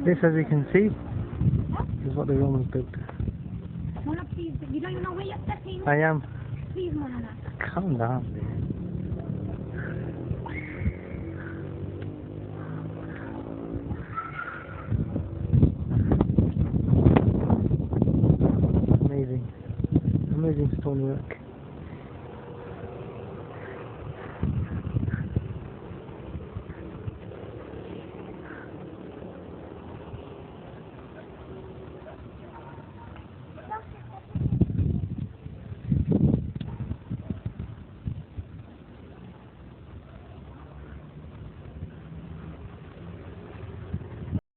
This, as you can see, is what the Romans built. Mona, please, you don't even know where you're stepping. I am. Please, Mona. Calm down. Amazing. Amazing stonework.